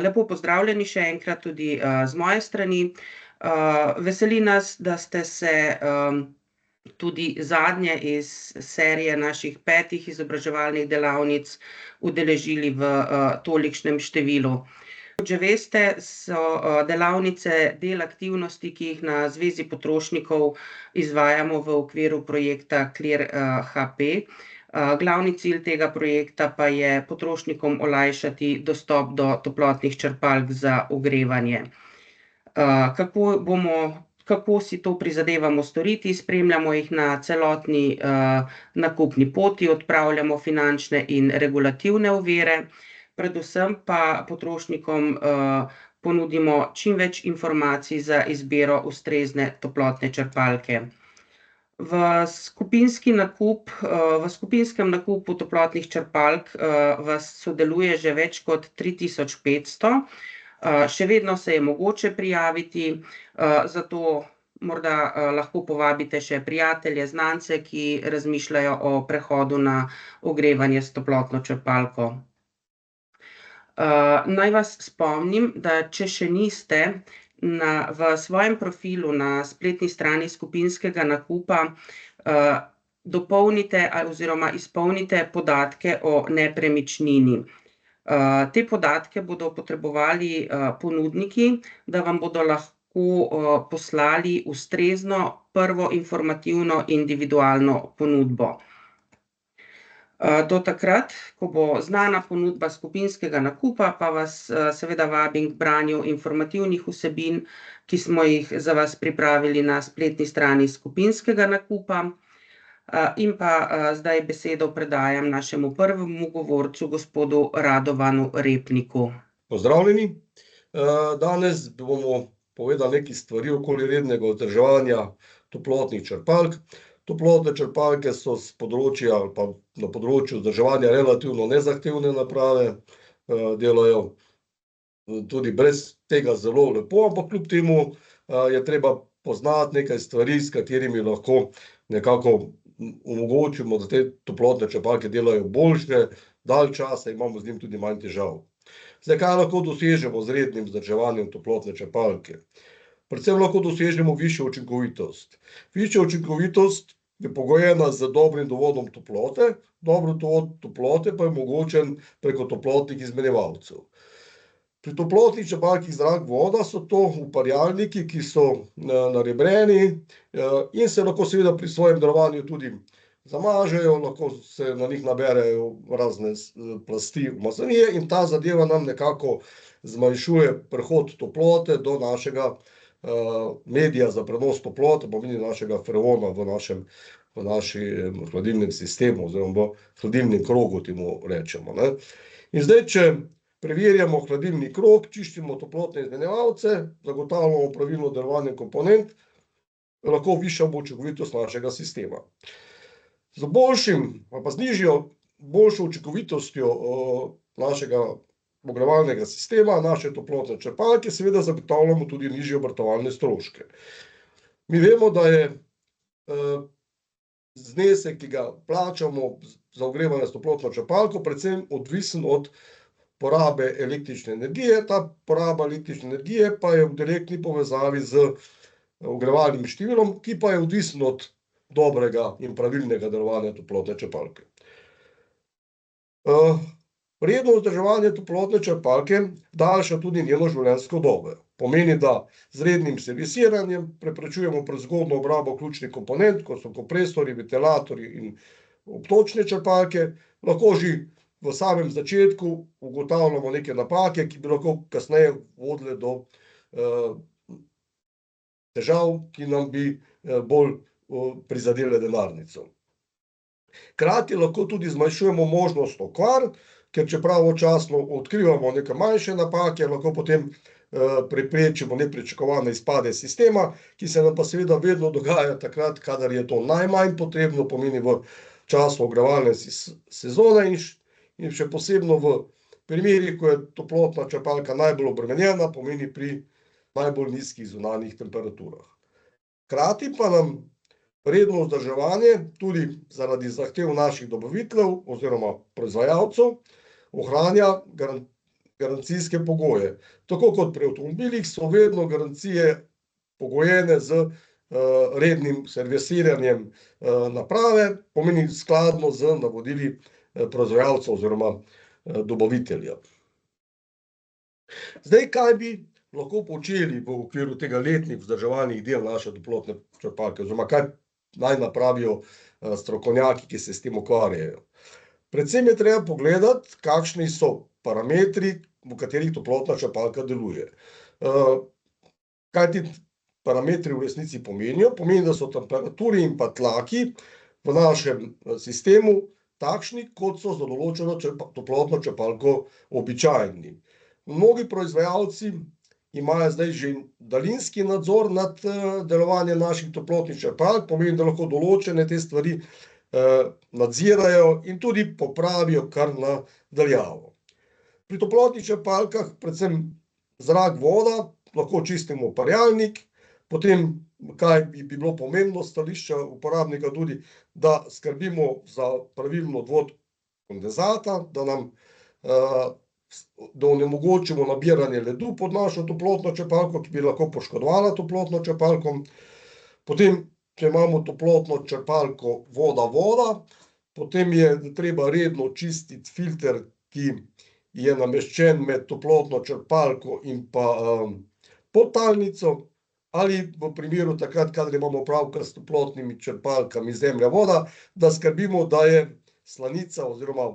Lepo pozdravljeni še enkrat tudi z moje strani. Veseli nas, da ste se tudi zadnje iz serije naših 5 izobraževalnih delavnic udeležili v tolikšnem številu. Kot že veste, so delavnice del aktivnosti, ki jih na Zvezi potrošnikov izvajamo v okviru projekta Clear HP. Glavni cilj tega projekta pa je potrošnikom olajšati dostop do toplotnih črpalk za ogrevanje. Kako si to prizadevamo storiti? Spremljamo jih na celotni nakupni poti, odpravljamo finančne in regulativne ovire, predvsem pa potrošnikom ponudimo čim več informacij za izbiro ustrezne toplotne črpalke. V skupinskem nakupu toplotnih črpalk vas sodeluje že več kot 3500. Še vedno se je mogoče prijaviti, zato morda lahko povabite še prijatelje, znance, ki razmišljajo o prehodu na ogrevanje s toplotno črpalko. Naj vas spomnim, da če še niste, v svojem profilu na spletni strani skupinskega nakupa dopolnite oziroma izpolnite podatke o nepremičnini. Te podatke bodo potrebovali ponudniki, da vam bodo lahko poslali ustrezno prvo informativno individualno ponudbo. Do takrat, ko bo znana ponudba skupinskega nakupa, pa vas seveda vabim k branju informativnih vsebin, ki smo jih za vas pripravili na spletni strani skupinskega nakupa. In pa zdaj besedo predajam našemu prvemu govorcu, gospodu Radovanu Repniku. Pozdravljeni. Danes bomo povedali nekaj stvari okoli rednega vzdrževanja toplotnih črpalk. Toplotne črpalke so s področja ali pa na področju vzdrževanja relativno nezahtevne naprave, delajo tudi brez tega zelo lepo, ampak kljub temu je treba poznati nekaj stvari, s katerimi lahko nekako omogočimo, da te toplotne črpalke delajo boljše, dalj časa imamo z njim tudi manj težav. Zdaj, kaj lahko dosežemo z rednim vzdrževanjem toplotne črpalke? Predvsem lahko dosežemo višjo učinkovitost. Višja učinkovitost je pogojena z dobrim dovodom toplote, dober dovod toplote pa je omogočen preko toplotnih izmenjevalcev. Pri toplotnih črpalkah zrak, voda so to uparjalniki, ki so narebreni in se lahko seveda pri svojem delovanju tudi zamažejo, lahko se na njih naberejo razne plasti umazanije in ta zadeva nam nekako zmanjšuje prehod toplote do našega medija za prenos toplote, pomeni našega freona v našem hladilnem sistemu oziroma v hladilnem krogu, temu rečemo, ne. In zdaj, če preverjamo hladilni krog, čistimo toplotne izmenjevalce, zagotavljamo pravilno delovanje komponent, lahko višamo učinkovitost našega sistema. Z boljšim ali pa z nižjo, boljšo učinkovitostjo našega ogrevalnega sistema, naše toplotne črpalke, seveda zagotavljamo tudi nižje obratovalne stroške. Mi vemo, da je znesek, ki ga plačamo za ogrevanje s toplotno črpalko, predvsem odvisen od porabe električne energije. Ta poraba električne energije pa je v direktni povezavi z ogrevalnim številom, ki pa je odvisen od dobrega in pravilnega delovanja toplotne črpalke. Redno vzdrževanje toplotne črpalke daljša tudi njeno življenjsko dobo. Pomeni, da z rednim servisiranjem preprečujemo prezgodnjo obrabo ključnih komponent, kot so kompresorji, ventilatorji in obtočne črpalke. Lahko že v samem začetku ugotavljamo neke napake, ki bi lahko kasneje vodile do težav, ki nam bi bolj prizadele denarnico. Hkrati lahko tudi zmanjšujemo možnost okvar, ker če pravočasno odkrivamo neke manjše napake, lahko potem preprečimo nepričakovane izpade sistema, ki se nam pa seveda vedno dogaja takrat, kadar je to najmanj potrebno, pomeni v času ogrevalne sezone in še posebno v primerih, ko je toplotna črpalka najbolj obremenjena, pomeni pri najbolj nizkih zunanjih temperaturah. Hkrati pa nam redno vzdrževanje tudi zaradi zahtev naših dobaviteljev oziroma proizvajalcev ohranja garancijske pogoje. Tako kot pri avtomobilih so vedno garancije pogojene z rednim servisiranjem naprave, pomeni skladno z navodili proizvajalca oziroma dobavitelja. Zdaj, kaj bi lahko počeli v okviru tega letnih vzdrževalnih del naše toplotne črpalke, oziroma kaj naj napravijo strokovnjaki, ki se s tem ukvarjajo. Predvsem je treba pogledati, kakšni so parametri, v katerih toplotna črpalka deluje. Kaj ti parametri v resnici pomenijo? Pomeni, da so temperaturi in pa tlaki v našem sistemu takšni, kot so za določeno toplotno črpalko običajni. Mnogi proizvajalci imajo zdaj že daljinski nadzor nad delovanjem naših toplotnih črpalk, pomeni, da lahko določene te stvari nadzirajo in tudi popravijo kar na daljavo. Pri toplotnih črpalkah predvsem zrak, voda, lahko čistimo parjalnik, potem, kaj bi bilo pomembno s stališča uporabnika tudi, da skrbimo za pravilen odvod kondenzata, da onemogočimo nabiranje ledu pod našo toplotno črpalko, ki bi lahko poškodovala toplotno črpalko. Potem, če imamo toplotno črpalko voda, potem je treba redno čistiti filter, ki je nameščen med toplotno črpalko in pa podtalnico, ali v primeru takrat, kadar imamo opravka s toplotnimi črpalkami zemlja-voda, da skrbimo, da je slanica oziroma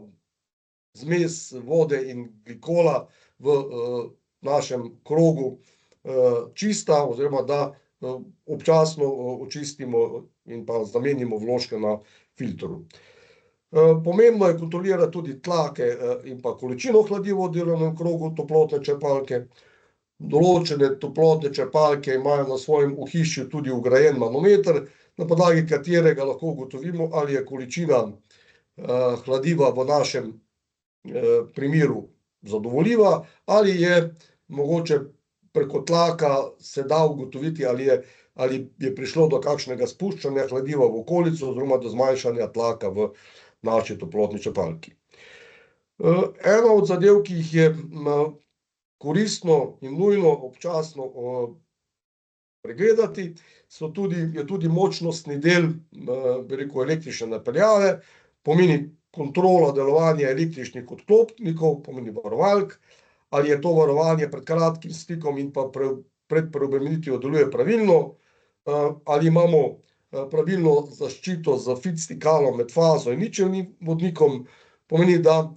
zmes vode in glikola v našem krogu čista, oziroma da občasno očistimo in pa zamenjamo vložke na filtru. Pomembno je kontrolirati tudi tlake in pa količino kladiva v delovnem krogu toplotne črpalke. Določene toplotne črpalke imajo na svojem ohišju tudi vgrajen manometer, na podlagi katerega lahko ugotovimo, ali je količina kladiva v našem primeru zadovoljiva, ali je mogoče preko tlaka se da ugotoviti, ali je prišlo do kakšnega spuščanja kladiva v okolico oziroma do zmanjšanja tlaka v naši toplotni črpalki. Ena od zadev, ki jih je koristno in nujno občasno pregledati, je tudi močnostni del, bi rekel, električne napeljave, pomeni kontrola delovanja električnih odklopnikov, pomeni varovalk, ali je to varovanje pred kratkim stikom in pa pred preobremenitvijo deluje pravilno, ali imamo pravilno zaščito z fit stikalom med fazo in ničelnim vodnikom, pomeni, da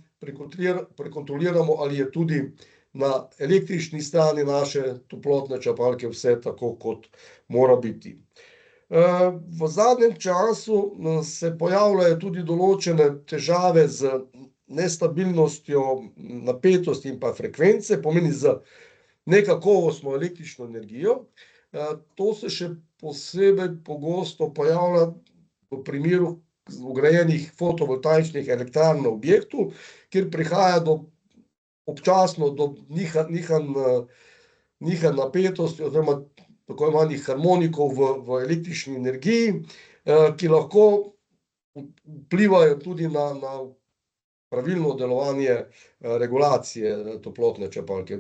prekontroliramo, ali je tudi na električni strani naše toplotne črpalke vse tako, kot mora biti. V zadnjem času se pojavljajo tudi določene težave z nestabilnostjo napetosti in pa frekvence, pomeni z nekakovostno električno energijo. To se še posebej pogosto pojavlja v primeru vgrajenih fotovoltaičnih elektrarn na objektu, kjer prihaja občasno do nihanj napetosti oziroma tako imenovanih harmonikov v električni energiji, ki lahko vplivajo tudi na pravilno delovanje regulacije toplotne črpalke.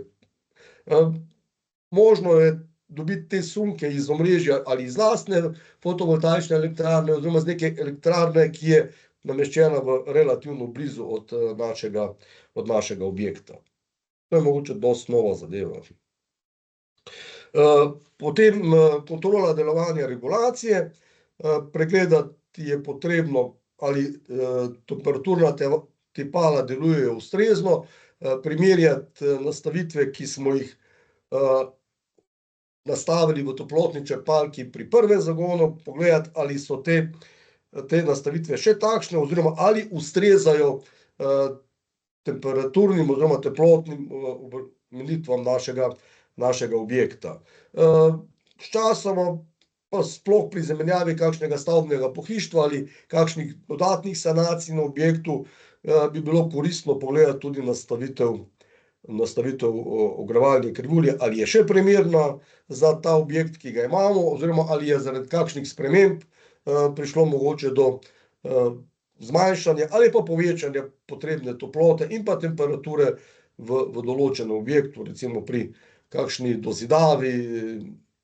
Možno je dobiti te sunke iz omrežja ali iz lastne fotovoltaične elektrarne oziroma z neke elektrarne, ki je nameščena v relativno blizu od našega objekta. To je mogoče dosti nova zadeva. Potem kontrola delovanja regulacije. Pregledati je potrebno, ali temperaturna tipala delujejo ustrezno, primerjati nastavitve, ki smo jih nastavili v toplotni črpalki pri prvem zagonu, pogledati, ali so te nastavitve še takšne oziroma ali ustrezajo temperaturnim oziroma toplotnim omejitvam našega objekta. Sčasoma pa sploh pri zamenjavi kakšnega stavbnega pohištva ali kakšnih dodatnih sanacij na objektu bi bilo koristno pogledati tudi nastavitev ogrevalne krivulje, ali je še primerna za ta objekt, ki ga imamo, oziroma ali je zaradi kakšnih sprememb prišlo mogoče do zmanjšanja ali pa povečanja potrebne toplote in pa temperature v določenem objektu, recimo pri kakšni dozidavi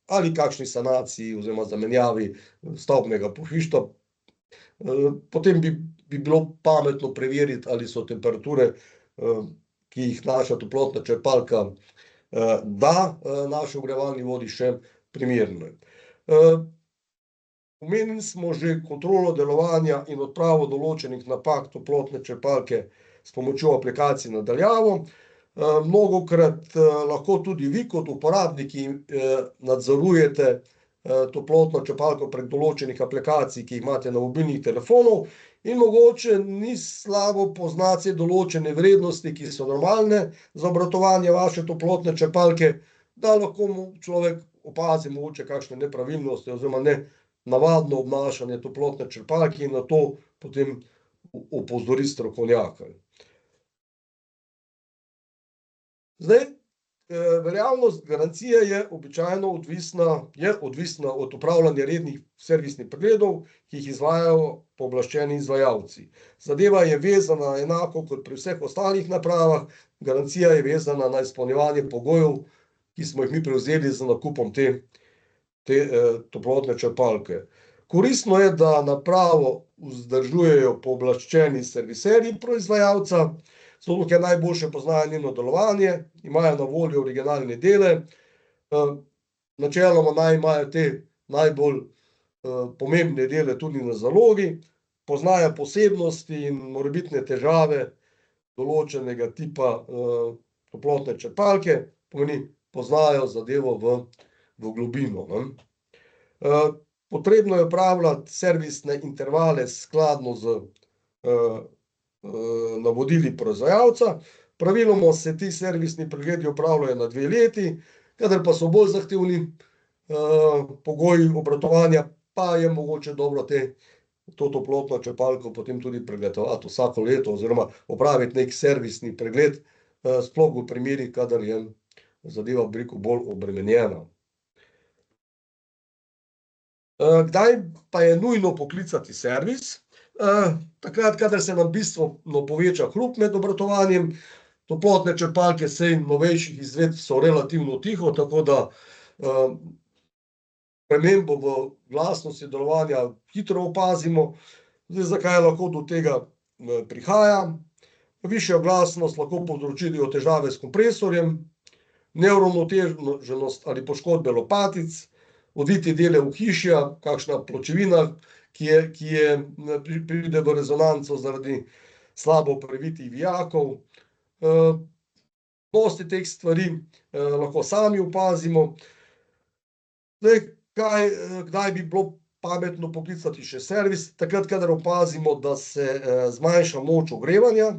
ali kakšni sanaciji oziroma zamenjavi stavbnega pohištva. Potem bi bilo pametno preveriti, ali so temperature, ki jih naša toplotna črpalka da naši ogrevalni vodi, še primerne. Omenili smo že kontrolo delovanja in odpravo določenih napak toplotne črpalke s pomočjo aplikacij na daljavo. Mnogokrat lahko tudi vi kot uporabniki nadzorujete toplotno črpalko prek določenih aplikacij, ki jih imate na mobilnih telefonov, in mogoče ni slabo poznati določene vrednosti, ki so normalne za obratovanje vaše toplotne črpalke, da lahko človek opazi mogoče kakšne nepravilnosti oziroma nenavadno obnašanje toplotne črpalke in na to potem opozori strokovnjaka. Zdaj, veljavnost garancije je običajno odvisna od opravljanja rednih servisnih pregledov, ki jih izvajajo pooblaščeni izvajalci. Zadeva je vezana enako kot pri vseh ostalih napravah, garancija je vezana na izpolnjevanje pogojev, ki smo jih mi prevzeli z nakupom te toplotne črpalke. Koristno je, da napravo vzdržujejo pooblaščeni serviserji proizvajalca, zato ker najboljše poznajo njeno delovanje, imajo na voljo originalne dele, načeloma naj imajo te najbolj pomembne dele tudi na zalogi, poznajo posebnosti in morebitne težave določenega tipa toplotne črpalke, pomeni, poznajo zadevo v globino. Potrebno je upravljati servisne intervale skladno z navodili proizvajalca. Praviloma se ti servisni pregledi opravljajo na 2 leti, kadar pa so bolj zahtevni pogoji obratovanja, pa je mogoče dobro to toplotno črpalko potem tudi pregledovati vsako leto oziroma opraviti neki servisni pregled, sploh v primerih, kadar je zadeva, bi rekel, bolj obremenjena. Kdaj pa je nujno poklicati servis? Takrat, kadar se nam bistveno poveča hrup med obratovanjem. Toplotne črpalke, saj novejših izvedb, so relativno tiho, tako da spremembo v glasnosti delovanja hitro opazimo. Zdaj, zakaj lahko do tega prihaja? Višja glasnost lahko povzročijo težave s kompresorjem, neuravnoteženost ali poškodbe lopatic, odviti dele ohišja, kakšna pločevina, ki pride v rezonanco zaradi slabo previtih vijakov. Dosti teh stvari lahko sami opazimo. Zdaj, kdaj bi bilo pametno poklicati še servis? Takrat, kadar opazimo, da se zmanjša moč ogrevanja.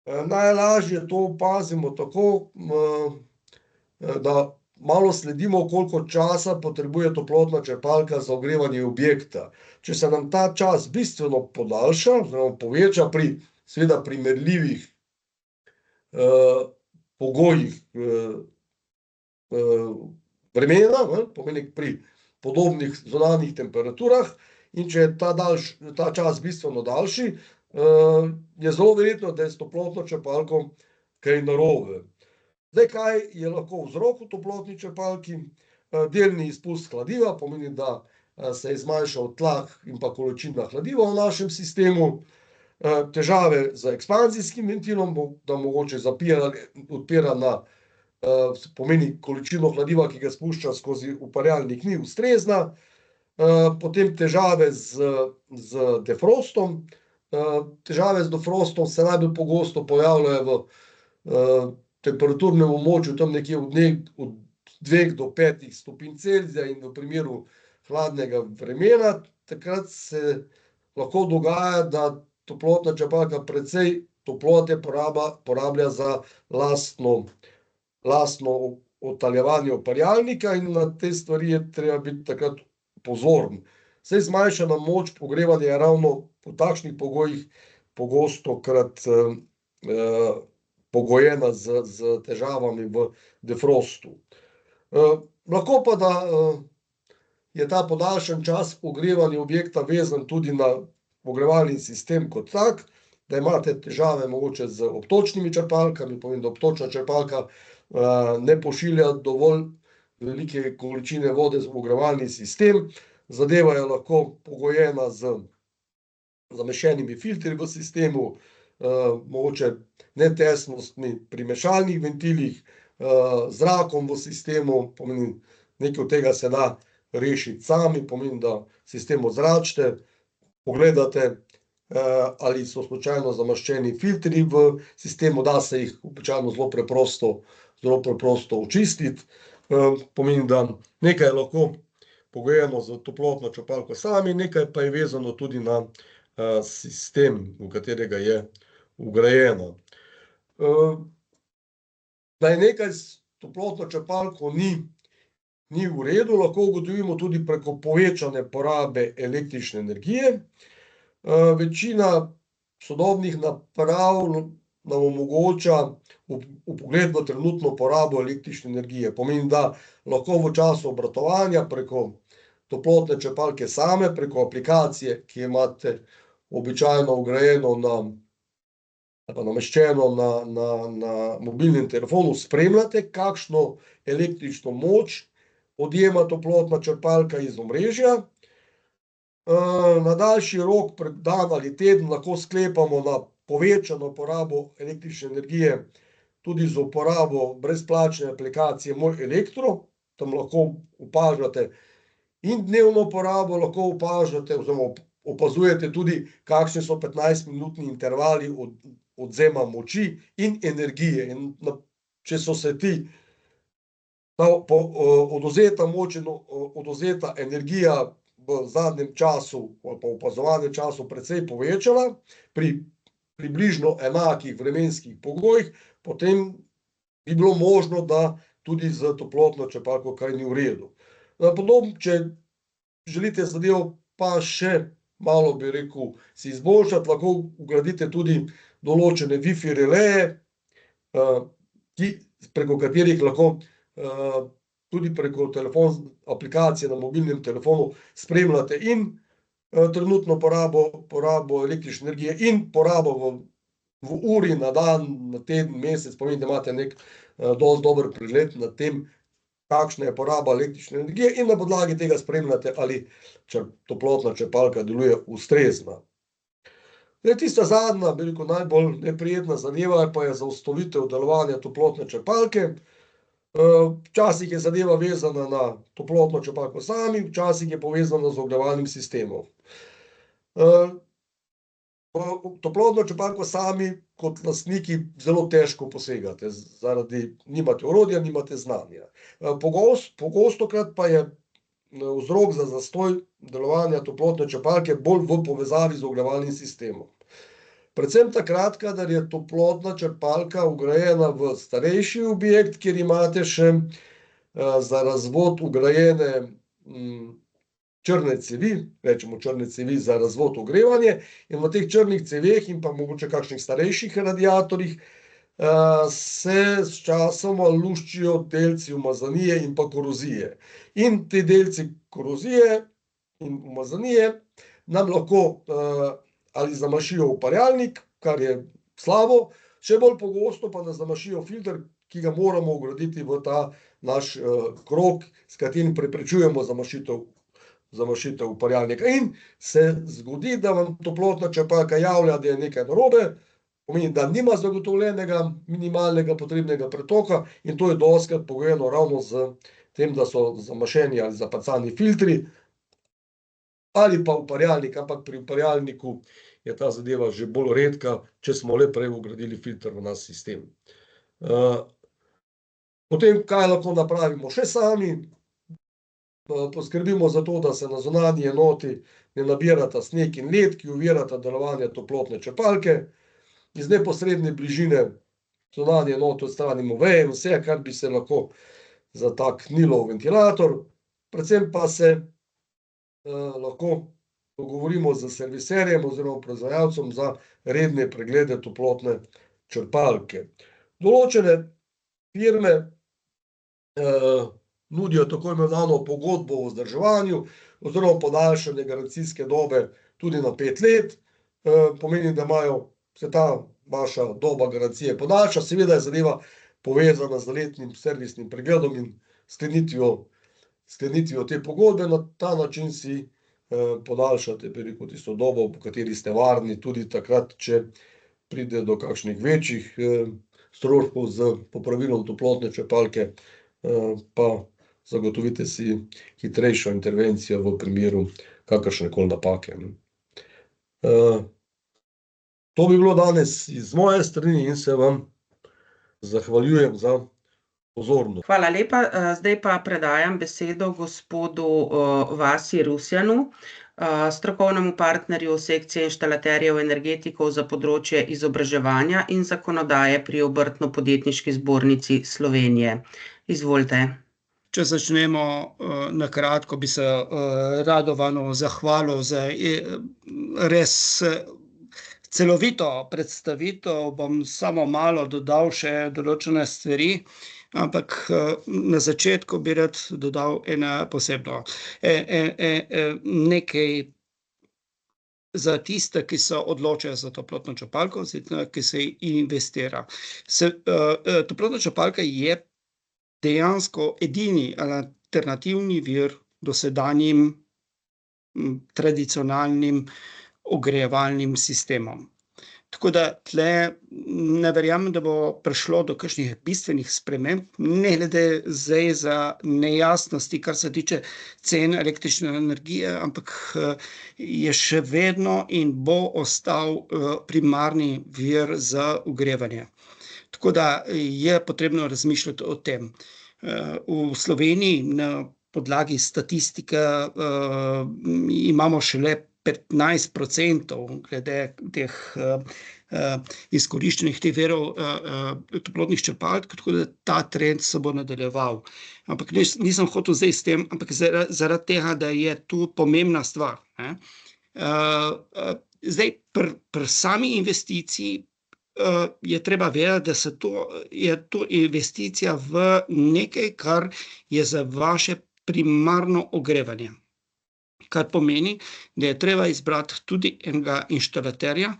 Najlažje to opazimo tako, da malo sledimo, koliko časa potrebuje toplotna črpalka za ogrevanje objekta. Če se nam ta čas bistveno podaljša oziroma poveča pri seveda primerljivih pogojih vremena, pomeni pri podobnih zunanjih temperaturah, in če je ta čas bistveno daljši, je zelo verjetno, da je s toplotno črpalko kaj narobe. Zdaj, kaj je lahko vzrok v toplotni črpalki? Delni izpust kladiva, pomeni, da se je zmanjšal tlak in pa količina kladiva v našem sistemu. Težave z ekspanzijskim ventilom, da mogoče zapira, odpira na, pomeni, količino kladiva, ki ga spušča skozi uparjalnik, ni ustrezna. Potem težave z defrostom. Težave z defrostom se najbolj pogosto pojavljajo v temperaturnem območju tam nekje od 2 do 5 stopinj Celzija in v primeru hladnega vremena. Takrat se lahko dogaja, da toplotna črpalka precej toplote porablja za lastno odtaljevanje uparjalnika in na te stvari je treba biti takrat pozoren. Saj zmanjšana moč ogrevanja je ravno v takšnih pogojih pogostokrat pogojena z težavami v defrostu. Lahko pa, da je ta podaljšan čas ogrevanja objekta vezan tudi na ogrevalni sistem kot tak. da imate težave mogoče z obtočnimi črpalkami, pomeni, da obtočna črpalka ne pošilja dovolj velike količine vode v ogrevalni sistem. Zadeva je lahko pogojena z zamešenimi filtri v sistemu, mogoče netesnostmi pri mešalnih ventilih, zrakom v sistemu, pomeni, nekaj od tega se da rešiti sami, pomeni, da sistem ozračite, pogledate, ali so slučajno zamaščeni filtri v sistemu, da se jih običajno zelo preprosto očistiti. Pomeni, da nekaj je lahko pogojeno z toplotno črpalko sami, nekaj pa je vezano tudi na sistem, v katerega je vgrajeno. Da je nekaj s toplotno črpalko ni v redu, lahko ugotovimo tudi preko povečane porabe električne energije. Večina sodobnih naprav nam omogoča vpogled v trenutno porabo električne energije. Pomeni, da lahko v času obratovanja preko toplotne črpalke same, preko aplikacije, ki jo imate običajno vgrajeno ali pa nameščeno na mobilnem telefonu, spremljate, kakšno električno moč odjema toplotna črpalka iz omrežja. Na daljši rok, dan ali teden, lahko sklepamo na povečano porabo električne energije tudi z uporabo brezplačne aplikacije Moj Elektro. Tam lahko opažate in dnevno porabo, lahko opažate oziroma opazujete tudi, kakšni so 15-minutni intervali odvzema moči in energije. In če so se odvzeta moč in odvzeta energija v zadnjem času ali pa opazovanem času precej povečala pri približno enakih vremenskih pogojih, potem bi bilo možno, da tudi z toplotno črpalko kaj ni v redu. Podobno, če želite zadevo pa še malo, bi rekel, si izboljšati, lahko vgradite tudi določene Wi-Fi releje, preko katerih lahko tudi preko aplikacije na mobilnem telefonu spremljate in trenutno porabo električne energije in porabo v uri, na dan, na teden, mesec, pomeni, da imate nek dosti dober pregled nad tem, kakšna je poraba električne energije in na podlagi tega spremljate, ali toplotna črpalka deluje ustrezno. Tista zadnja, bi rekel, najbolj neprijetna zadeva pa je zaustavitev delovanja toplotne črpalke. Včasih je zadeva vezana na toplotno črpalko sami, včasih je povezana z ogrevalnim sistemom. Toplotno črpalko sami kot lastniki zelo težko posegate, nimate orodja, nimate znanja. Pogostokrat pa je vzrok za zastoj delovanja toplotne črpalke bolj v povezavi z ogrevalnim sistemom. Predvsem takrat, kadar je toplotna črpalka vgrajena v starejši objekt, kjer imate še za razvod vgrajene črne cevi, rečemo črne cevi za razvod ogrevanje, in v teh črnih ceveh in pa mogoče kakšnih starejših radiatorjih se sčasoma luščijo delci umazanije in pa korozije. In ti delci korozije in umazanije nam lahko ali zamašijo uparjalnik, kar je slabo, še bolj pogosto pa nas zamašijo filter, ki ga moramo vgraditi v ta naš krog, s katerim preprečujemo zamašitev uparjalnika. In se zgodi, da vam toplotna črpalka javlja, da je nekaj narobe, pomeni, da nima zagotovljenega minimalnega potrebnega pretoka, in to je dostikrat pogojeno ravno s tem, da so zamašeni ali zapacani filtri ali pa uparjalnik, ampak pri uparjalniku je ta zadeva že bolj redka, če smo le prej vgradili filter v naš sistem. Potem, kaj lahko napravimo še sami? Poskrbimo za to, da se na zunanji enoti ne nabirata sneg in led, ki ovirata delovanje toplotne črpalke. Iz neposredne bližine zunanje enote odstranimo veje in vse, kar bi se lahko zataknilo v ventilator. Predvsem pa se lahko pogovorimo z serviserjem oziroma proizvajalcem za redne preglede toplotne črpalke. Določene firme nudijo tako imenovano pogodbo o vzdrževanju oziroma podaljšanje garancijske dobe tudi na 5 let. Pomeni, da imajo se ta vaša doba garancije podaljša, seveda je zadeva povezana z letnim servisnim pregledom in sklenitvijo te pogodbe, na ta način si podaljšate, bi rekel, tisto dobo, po kateri ste varni, tudi takrat, če pride do kakšnih večjih stroškov z popravilom toplotne črpalke, pa zagotovite si hitrejšo intervencijo v primeru kakršnekoli napake. To bi bilo danes iz moje strani in se vam zahvaljujem za pozornost. Hvala lepa. Zdaj pa predajam besedo gospodu Vasi Rusjanu, strokovnemu partnerju sekcije inštalaterjev energetikov za področje izobraževanja in zakonodaje pri Obrtno-podjetniški zbornici Slovenije. Izvolite. Če začnemo na kratko, bi se Radovanu zahvalil za res celovito predstavitev, bom samo malo dodal še določene stvari, ampak na začetku bi rad dodal nekaj za tiste, ki se odločajo za toplotno črpalko, ki se investira. Toplotna črpalka je dejansko edini alternativni vir dosedanjim tradicionalnim ogrevalnim sistemom. Tako da tle ne verjamem, da bo prišlo do kakšnih bistvenih sprememb, ne glede zdaj za nejasnosti, kar se tiče cen električne energije, ampak je še vedno in bo ostal primarni vir za ogrevanje. Tako da je potrebno razmišljati o tem. V Sloveniji na podlagi statistike imamo šele 15% glede teh izkoriščenih teh virov toplotnih črpalk, tako da ta trend se bo nadaljeval. Ampak nisem hotel zdaj s tem, ampak zaradi tega, da je tu pomembna stvar. Zdaj pri sami investiciji je treba vedeti, da je to investicija v nekaj, kar je za vaše primarno ogrevanje. Kar pomeni, da je treba izbrati tudi enega inštalaterja,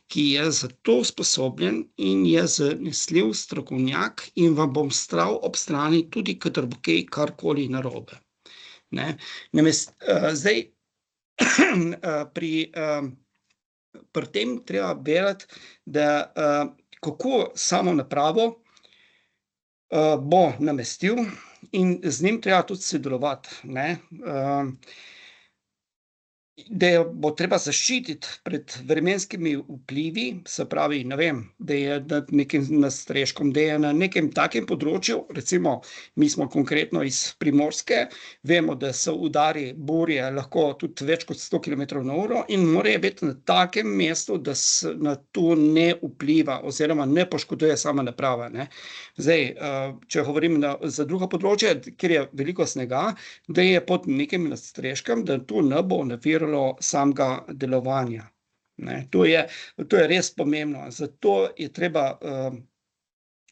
ki je za to usposobljen in je zanesljiv strokovnjak in vam bom stal ob strani tudi, kadar bo kaj karkoli narobe. Zdaj, pri tem treba vedeti, da kako samo napravo bo namestil in z njim treba tudi sodelovati, da jo bo treba zaščititi pred vremenskimi vplivi, se pravi, ne vem, da je nad nekim nadstreškom, da je na nekem takem področju, recimo, mi smo konkretno iz Primorske, vemo, da so udari burje lahko tudi več kot 100 km/h in morajo biti na takem mestu, da se na to ne vpliva oziroma ne poškoduje sama naprava, Zdaj, če govorim za druga področja, kjer je veliko snega, da je pod nekim nadstreškom, da to ne bo naviralo samega delovanja. To je res pomembno. Zato je treba,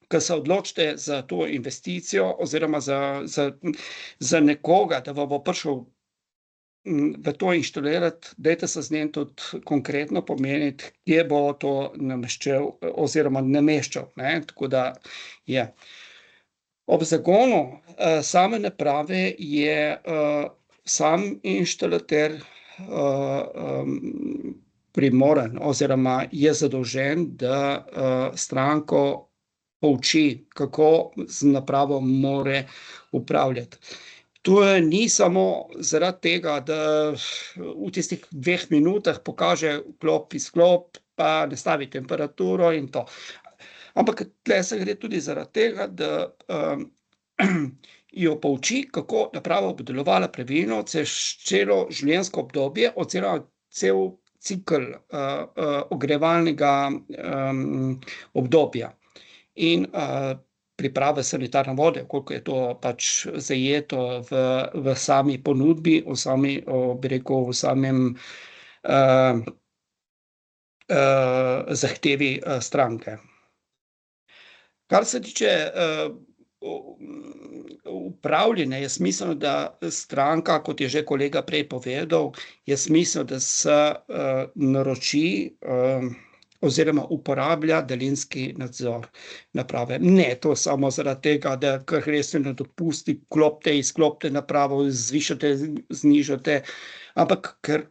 ko se odločite za to investicijo oziroma za nekoga, da vam bo prišel v to inštalirati, dajte se z njim tudi konkretno pomeniti, kje bo to nameščal oziroma nameščal. Tako da je. Ob zagonu same naprave je sam inštalater primoran oziroma je zadolžen, da stranko pouči, kako z napravo more upravljati. To ni samo zaradi tega, da v tistih 2 minutah pokaže vklop, izklop, pa nastavi temperaturo in to. Ampak tle se gre tudi zaradi tega, da jo pouči, kako naprava bo delovala pravilno celo življenjsko obdobje oziroma cel cikel ogrevalnega obdobja. In priprave sanitarne vode, koliko je to pač zajeto v sami ponudbi, bi rekel, v samem zahtevi stranke. Kar se tiče upravljanja, je smiselno, da stranka, kot je že kolega prej povedal, je smiselno, da se naroči oziroma uporablja daljinski nadzor naprave. Ne to samo zaradi tega, da kar greste na dopust, vklopite, izklopite napravo, zvišate, znižate, ampak ker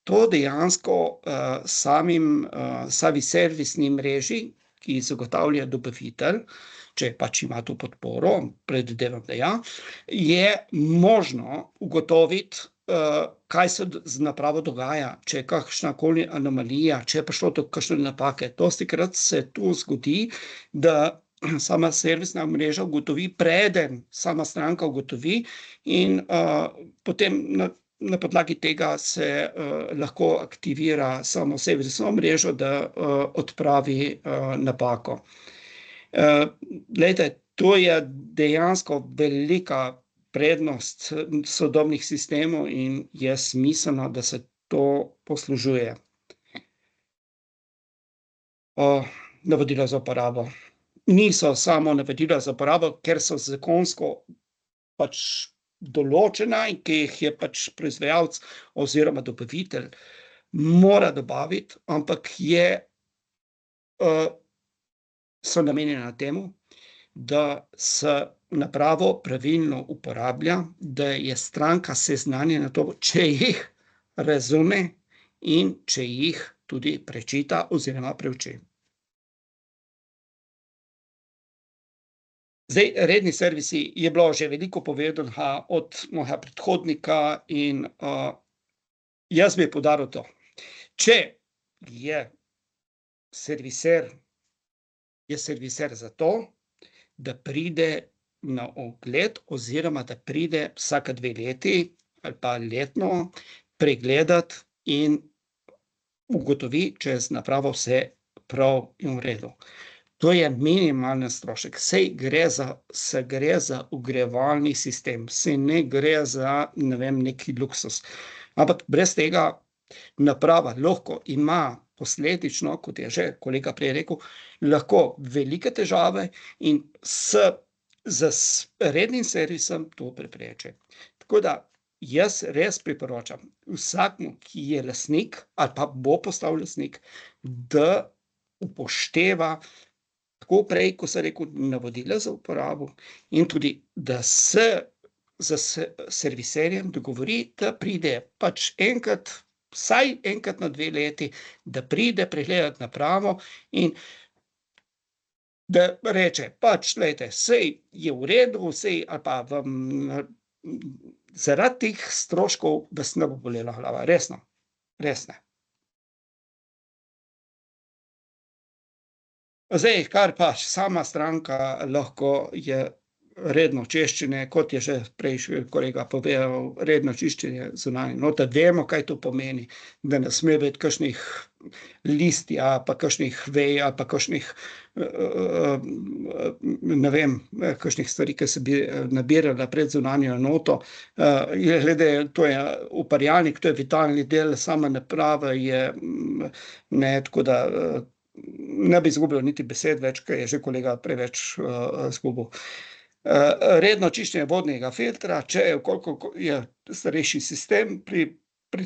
to dejansko sami servisni mreži, ki zagotavlja dobavitelj, če pač ima to podporo, predvidevam, da ja, je možno ugotoviti, kaj se z napravo dogaja, če je kakšnakoli anomalija, če je prišlo do kakšne napake. Dostikrat se to zgodi, da sama servisna mreža ugotovi, preden sama stranka ugotovi, in potem na podlagi tega se lahko aktivira samo servisno mrežo, da odpravi napako. Glejte, to je dejansko velika prednost sodobnih sistemov in je smiselno, da se to poslužuje. Navodila za uporabo. Niso samo navodila za uporabo, ker so zakonsko pač določena in ki jih je pač proizvajalec oziroma dobavitelj mora dobaviti, ampak so namenjena temu, da se napravo pravilno uporablja, da je stranka seznanjena to, če jih razume in če jih tudi prečita oziroma preuči. Zdaj, redni servisi je bilo že veliko povedanega od mojega predhodnika in jaz bi poudaril to. Če je serviser zato, da pride na ogled oziroma da pride vsaka 2 leti ali pa letno pregledati in ugotovi, če je z napravo vse prav in v redu. To je minimalen strošek, saj gre za ogrevalni sistem, saj ne gre za, ne vem, neki luksus. Ampak brez tega naprava lahko ima posledično, kot je že kolega prej rekel, lahko velike težave in z rednim servisom to prepreči. Tako da jaz res priporočam vsakmu, ki je lastnik ali pa bo postal lastnik, da upošteva tako prej, ko sem rekel, navodila za uporabo in tudi, da se z serviserjem dogovori, da pride pač vsaj enkrat na 2 leti, da pride pregledati napravo in da reče, pač, glejte, saj je v redu, saj ali pa zaradi teh stroškov vas ne bo bolela glava, resno, res ne. Zdaj, kar pa sama stranka lahko je redno čiščenje, kot je že prej kolega povedal, redno čiščenje zunanje noter, vemo, kaj to pomeni, da ne sme biti kakšnih listja, pa kakšnih vej, ali pa kakšnih ne vem, kakšnih stvari, ki se bi nabirale pred zunanjo enoto. Glede, to je uparjalnik, to je vitalni del, sama naprava je, ne, tako da ne bi izgubljal niti besed več, ker je že kolega preveč izgubil. Redno čiščenje vodnega filtra, če je, koliko je starejši sistem, pri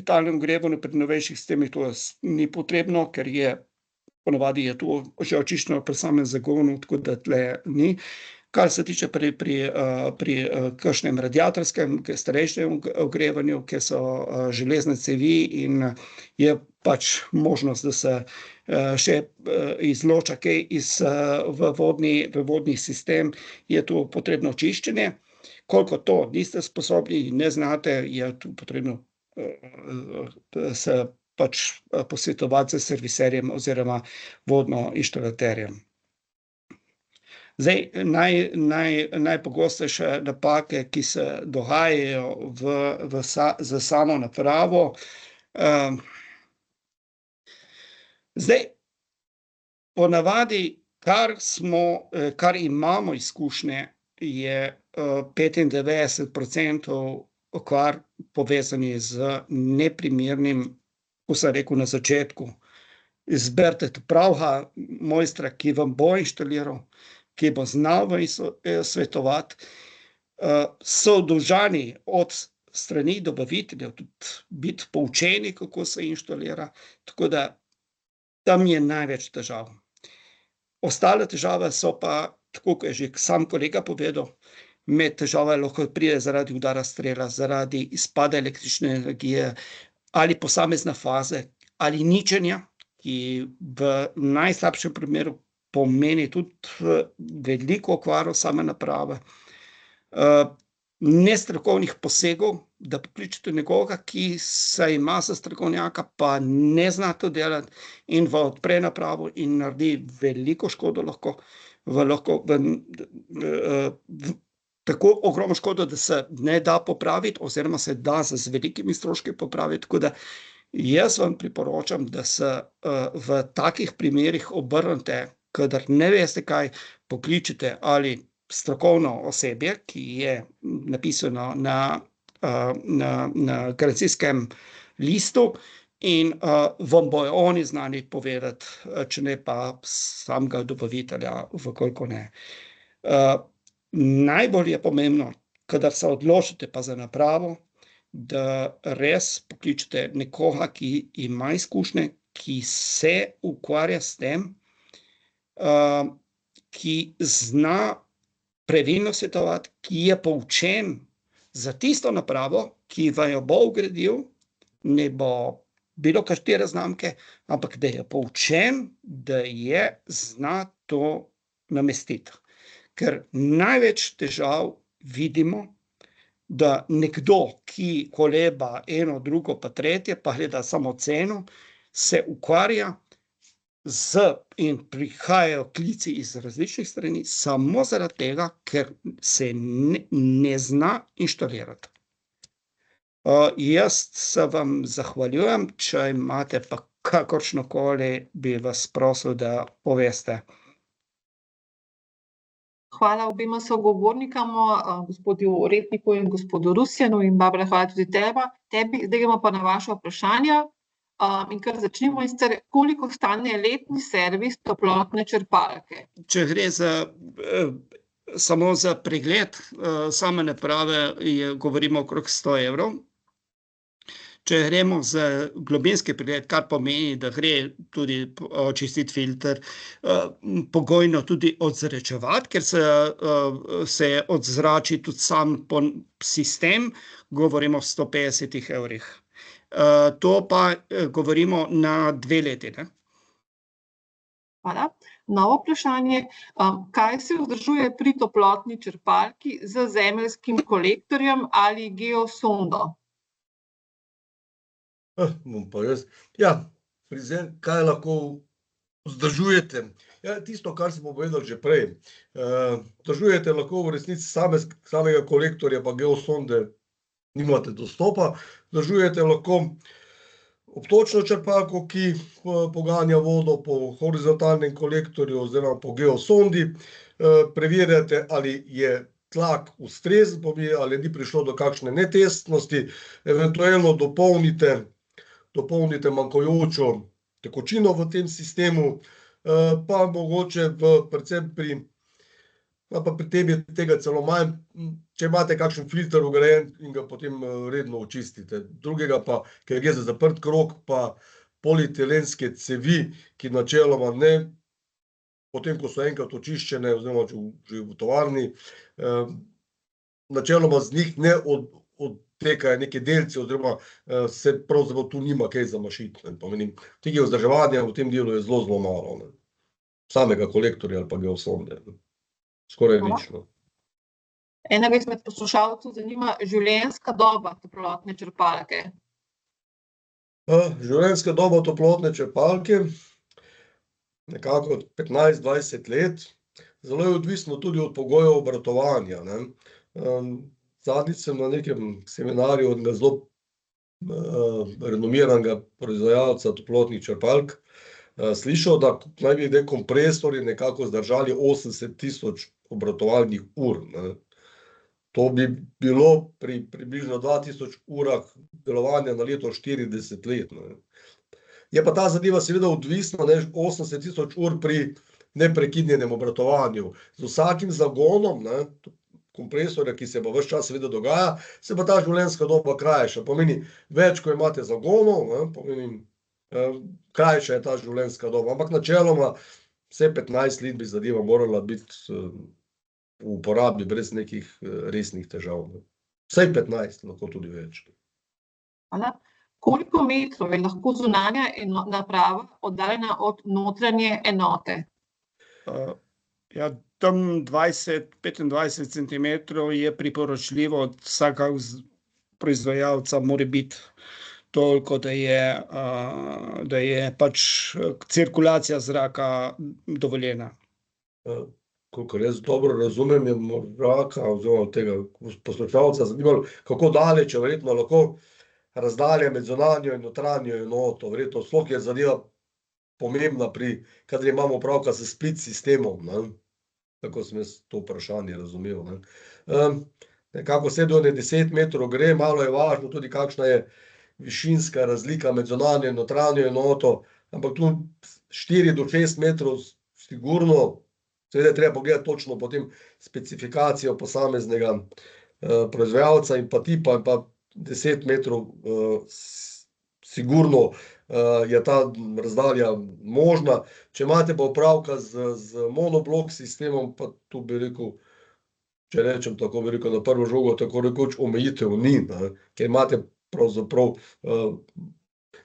talnem ogrevanju, pri novejših sistemih to ni potrebno, ker je ponavadi je to že očiščeno pri samem zagonu, tako da tule ni. Kar se tiče pri kakšnem radiatorskem, starejšem ogrevanju, kjer so železne cevi in je pač možnost, da se še izloča kaj v vodni sistem, je to potrebno čiščenje. Koliko to niste sposobni in ne znate, je tu potrebno se pač posvetovati s serviserjem oziroma vodnoinštalaterjem. Zdaj, najpogostejše napake, ki se dogajajo za samo napravo. Zdaj, ponavadi, kar imamo izkušnje, je 95% okvar povezanih z neprimernim, ko sem rekel na začetku, izberite pravega mojstra, ki vam bo inštaliral, ki bo znal svetovati, so dolžani od strani dobaviteljev tudi biti poučeni, kako se inštalira, tako da tam je največ težav. Ostale težave so pa, tako kot je že sam kolega povedal, med težave lahko pride zaradi udara strela, zaradi izpada električne energije ali posamezne faze ali ničenja, ki v najslabšem primeru pomeni tudi veliko okvaro same naprave. Nestrokovnih posegov, da pokličete nekoga, ki se ima za strokovnjaka, pa ne zna to delati in odpre napravo in naredi veliko škodo lahko, tako ogromno škodo, da se ne da popraviti oziroma se da z velikimi stroški popraviti, tako da jaz vam priporočam, da se v takih primerih obrnete, kadar ne veste kaj, pokličete ali strokovno osebje, ki je napisano na garancijskem listu in vam bojo oni znani povedati, če ne pa samega dobavitelja, v koliko ne. Najbolj je pomembno, kadar se odločite pa za napravo, da res pokličete nekoga, ki ima izkušnje, ki se ukvarja s tem, ki zna pravilno svetovati, ki je poučen za tisto napravo, ki vam jo bo vgradil, ne bo bilo katere znamke, ampak da je poučen, da je zna to namestiti. Ker največ težav vidimo, da nekdo, ki koleba eno, drugo pa tretje, pa gleda samo ceno, se ukvarja in prihajajo klici iz različnih strani, samo zaradi tega, ker se ne zna inštalirati. Jaz se vam zahvaljujem, če imate pa kakršnokoli, bi vas prosil, da poveste. Hvala obema sogovornikama, gospodu Repniku in gospodu Rusjanu, in Barbara, hvala tudi tebi. Zdaj gremo pa na vaša vprašanja. In kar začnimo, in sicer, koliko stane letni servis toplotne črpalke? Če gre samo za pregled same naprave, govorimo okrog 100 evrov. Če gremo za globinski pregled, kar pomeni, da gre tudi očistiti filter, pogojno tudi odzračevati, ker se odzrači tudi sam sistem, govorimo o 150 evrih. To pa govorimo na 2 leti, ne? Hvala. Novo vprašanje, kaj se vzdržuje pri toplotni črpalki z zemeljskim kolektorjem ali geosondo? Bom pa jaz. Ja, kaj lahko vzdržujete? Ja, tisto, kar smo povedali že prej. Vzdržujete lahko v resnici samega kolektorja pa geosonde nimate dostopa. Vzdržujete lahko obtočno črpalko, ki poganja vodo po horizontalnem kolektorju oziroma po geosondi. Preverjate, ali je tlak ustrezen, ali ni prišlo do kakšne netestnosti, eventualno dopolnite manjkajočo tekočino v tem sistemu, pa mogoče predvsem pri tem je tega celo manj, če imate kakšen filter vgrajen in ga potem redno očistite. Drugega pa, ker gre za zaprt krog, pa polietilenske cevi, ki načeloma ne, potem ko so enkrat očiščene oziroma že v tovarni, načeloma z njih ne odtekajo neke delci oziroma se pravzaprav tu nima kaj zamašiti. Tega vzdrževanja v tem delu je zelo malo. Samega kolektorja ali pa geosonde. Skoraj nič. Enega izmed poslušalcev zanima življenjska doba toplotne črpalke. Življenjska doba toplotne črpalke nekako 15-20 let. Zelo je odvisno tudi od pogojev obratovanja. Zadnjič sem na nekem seminarju od enega zelo renomiranega proizvajalca toplotnih črpalk slišal, da naj bi kompresorji nekako zdržali 80.000 obratovalnih ur. To bi bilo pri približno 2000 urah delovanja na leto 40 let. Je pa ta zadeva seveda odvisna, 80.000 ur pri neprekinjenem obratovanju. Z vsakim zagonom kompresorja, ki se pa ves čas seveda dogaja, se pa ta življenjska doba krajša. Pomeni, več, ko imate zagonov, pomeni krajša je ta življenjska doba, ampak načeloma vse 15 let bi zadeva morala biti v uporabi brez nekih resnih težav. Vsaj 15, lahko tudi več. Hvala. Koliko metrov je lahko zunanja naprava oddaljena od notranje enote? Ja, tam 20-25 centimetrov je priporočljivo od vsakega proizvajalca, mora biti toliko, da je pač cirkulacija zraka dovoljena. Kolikor jaz dobro razumem, je moraka oziroma tega poslušalca zanimalo, kako daleč je verjetno lahko razdalja med zunanjo in notranjo enoto. Verjetno sploh je zadeva pomembna kadar imamo opravka s split sistemom, ne. Tako sem jaz to vprašanje razumel, ne. Nekako 7 do 10 metrov gre, malo je važno tudi, kakšna je višinska razlika med zunanjo in notranjo enoto, ampak tu 4 do 6 metrov sigurno, seveda je treba pogledati točno potem specifikacijo posameznega proizvajalca in pa tipa, in pa 10 metrov sigurno je ta razdalja možna. Če imate pa opravka z monoblok sistemom, pa tu bi rekel, če rečem tako, bi rekel na prvo žogo, tako rekoč omejitev ni, ne, ker imate pravzaprav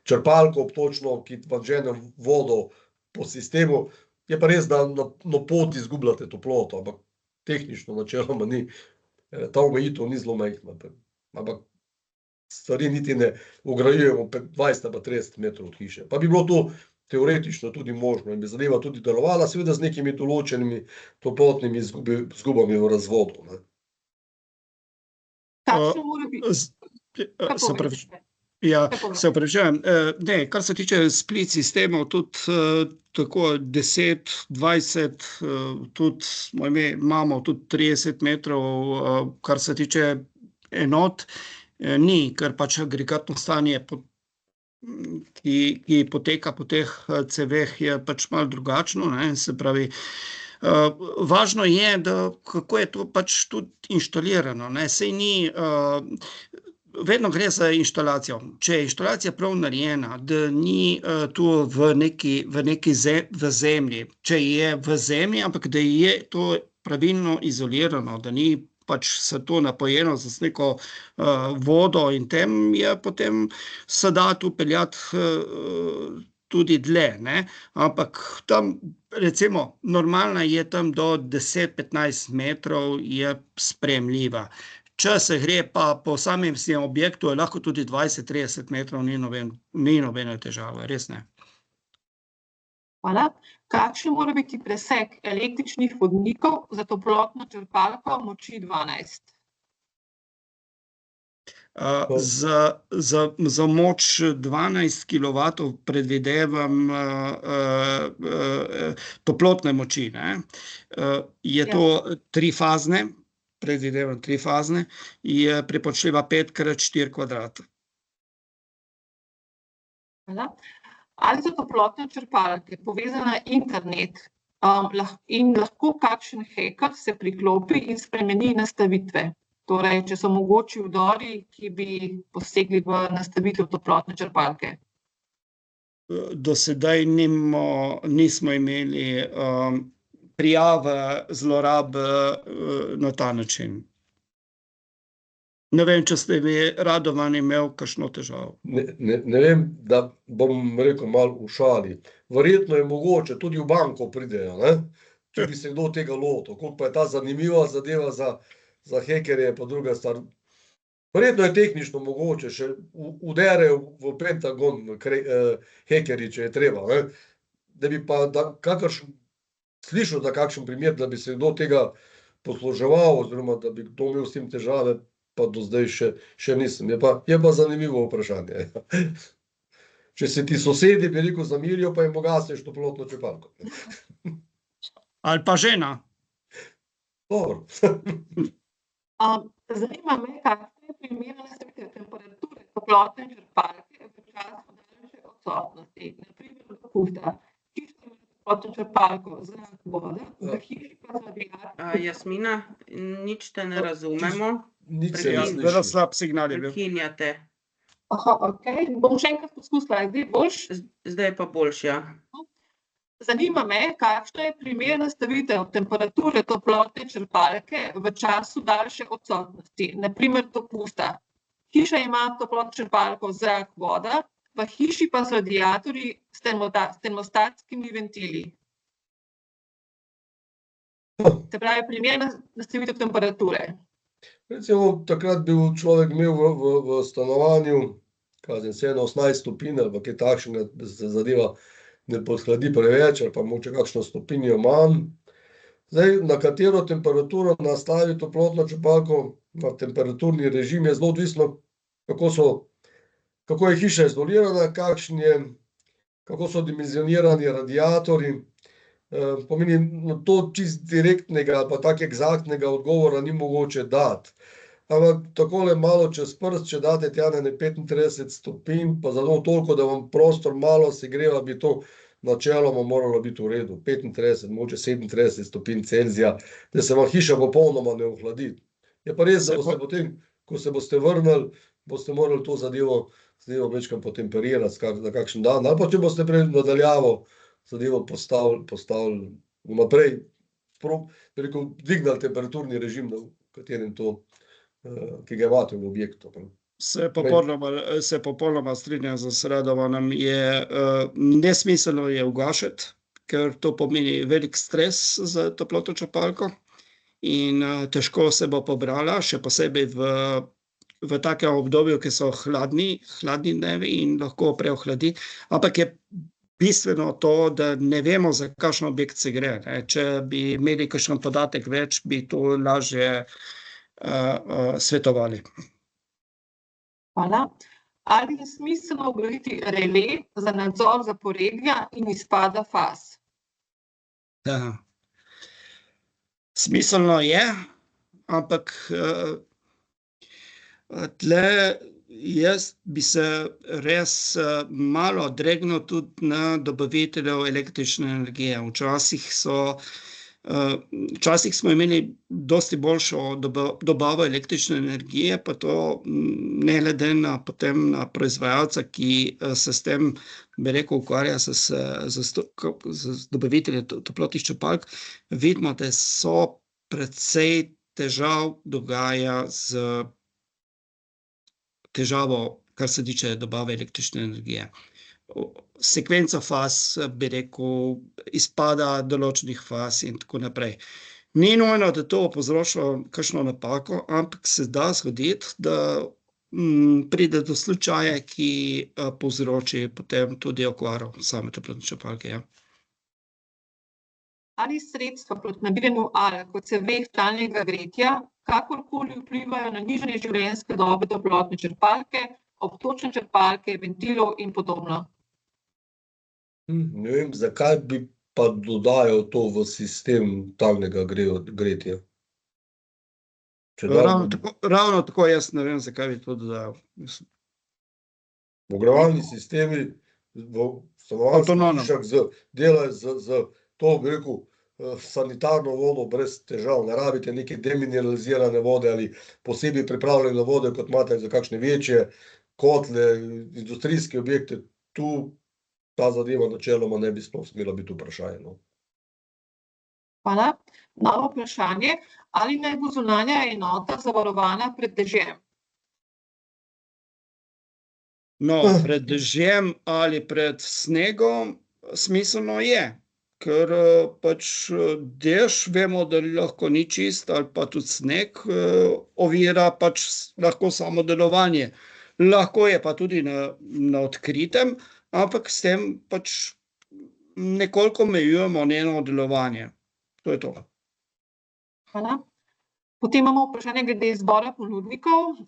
črpalko obtočno, ki vam žene vodo po sistemu, je pa res, da na poti izgubljate toploto, ampak tehnično načeloma ni, ta omejitev ni zelo majhna, ampak stvari niti ne vgrajujemo 20 ali pa 30 metrov od hiše. Pa bi bilo to teoretično tudi možno in bi zadeva tudi delovala, seveda z nekimi določenimi toplotnimi izgubami v razvodu, ne. Kakšno mora biti? Se opravičujem. Ne, kar se tiče split sistemov, tudi tako 10, 20, tudi imamo tudi 30 metrov, kar se tiče enot, ni, ker pač agregatno stanje, ki poteka po teh ceveh, je pač malo drugačno, ne, se pravi, važno je, da kako je to pač tudi inštalirano, ne, saj ni, vedno gre za inštalacijo. Če je inštalacija prav narejena, da ni tu v zemlji, če je v zemlji, ampak da je to pravilno izolirano, da ni pač se to napojeno z neko vodo in potem se da tu peljati tudi dlje, ne, ampak tam recimo normalna je tam do 10-15 metrov je sprejemljiva. Če se gre pa po samem objektu, je lahko tudi 20-30 metrov, ni nobene težave, res ne. Hvala. Kakšen mora biti presek električnih vodnikov za toplotno črpalko moči 12? Za moč 12 kilovatov predvidevam toplotne moči, ne. Je to trifazne, predvidevam trifazne, je priporočljiva 5x4 kvadrat. Hvala. Ali so toplotne črpalke povezane na internet in lahko kakšen heker se priklopi in spremeni nastavitve? Torej, če so mogoči vdori, ki bi posegli v nastavitev toplotne črpalke. Do sedaj nismo imeli prijave zlorab na ta način. Ne vem, če ste vi, Radovan, imel kakšno težavo. Ne vem, da bom rekel malo v šali. Verjetno je mogoče, tudi v banko pridejo, ne, če bi se kdo tega lotil, koliko pa je ta zanimiva zadeva za hekerje, pa druga stvar. Verjetno je tehnično mogoče, še vderejo v Pentagon hekerji, če je treba, ne. Da bi pa slišal za kakšen primer, da bi se kdo tega posluževal, oziroma da bi kdo imel s tem težave, pa do zdaj še nisem. Je pa zanimivo vprašanje. Če se ti sosedi, bi rekel, zamirijo, pa jim ugasneš toplotno črpalko. Ali pa žena. Dobro. Zanima me, kakšna je primerna nastavitev temperature toplotne črpalke v času daljše odsotnosti, na primer dopusta. Čisto toplotno črpalko, zrak, voda, v hiši pa radiator. Jasmina, nič te ne razumemo. Nič se ne sliši. Slab signal je bil. Prekinjate. Aha, okej. Bom še enkrat poskusila, je zdaj boljše? Zdaj je pa boljše, ja. Zanima me, kakšna je primerna nastavitev temperature toplotne črpalke v času daljše odsotnosti, na primer dopusta. Hiša ima toplotno črpalko zrak, voda, v hiši pa so radiatorji s termostatskimi ventili. Se pravi, primerna nastavitev temperature. Recimo, takrat bi človek imel v stanovanju, kažem, 18 stopinj ali pa kaj takšnega, da se zadeva ne podhladi preveč ali pa mogoče kakšno stopinjo manj. Zdaj, na katero temperaturo nastavi toplotno črpalko, na temperaturni režim je zelo odvisno, kako je hiša izolirana, kako so dimenzionirani radiatorji. Pomeni, to čisto direktnega ali pa tako eksaktnega odgovora ni mogoče dati. Ampak takole malo čez prst, če date tja na 35 stopinj, pa zato toliko, da vam prostor malo segreva, bi to načeloma moralo biti v redu. 35, mogoče 37 stopinj Celzija, da se vam hiša popolnoma ne ohladi. Je pa res, da boste potem, ko se boste vrnili, boste morali to zadevo večkrat potemperirati na kakšen dan, ali pa če boste prej nadaljavo zadevo postavili vnaprej, dvignili temperaturni režim, v katerem to, ki ga imate v objektu. Se popolnoma strinjam z Radovanom, nesmiselno je ugašati, ker to pomeni velik stres za toplotno črpalko in težko se bo pobrala, še posebej v takem obdobju, ki so hladni dnevi in lahko preohladi, ampak je bistveno to, da ne vemo, za kakšen objekt se gre. Če bi imeli kakšen podatek več, bi to lažje svetovali. Hvala. Ali je smiselno vgraditi relé za nadzor zaporedja in izpada faz? Smiselno je, ampak tle jaz bi se res malo dregnil tudi na dobaviteljev električne energije. Včasih smo imeli dosti boljšo dobavo električne energije, pa to ne glede na potem na proizvajalca, ki se s tem, bi rekel, ukvarja z dobaviteljem toplotnih črpalk, vidimo, da so precej težav dogaja z težavo, kar se tiče dobave električne energije. Sekvenca faz, bi rekel, izpada določenih faz in tako naprej. Ni nujno, da to povzroča kakšno napako, ampak se da zgoditi, da pride do slučaja, ki povzroči potem tudi okvaro same toplotne črpalke, ja. Ali sredstva proti nabiranju kot ceveh talnega gretja kakorkoli vplivajo na nižanje življenjske dobe toplotne črpalke, obtočne črpalke, ventilov in podobno? Ne vem, zakaj bi pa dodajal to v sistem talnega gretja. Ravno tako jaz ne vem, zakaj bi to dodajal. Ogrevalni sistemi v stanovanjskih hišah delajo z to, bi rekel, sanitarno vodo brez težav. Ne rabite neke demineralizirane vode ali posebej pripravljene vode, kot imate za kakšne večje kotle, industrijske objekte. Tu ta zadeva načeloma ne bi sploh smela biti vprašanje. Hvala. Novo vprašanje. Ali naj bo zunanja enota zavarovana pred dežjem? No, pred dežjem ali pred snegom smiselno je. Ker pač dež, vemo, da lahko ni čist, ali pa tudi sneg ovira pač lahko samo delovanje. Lahko je pa tudi na odkritem, ampak s tem pač nekoliko omejujemo njeno delovanje. To je to. Hvala. Potem imamo vprašanje glede izbora ponudnikov.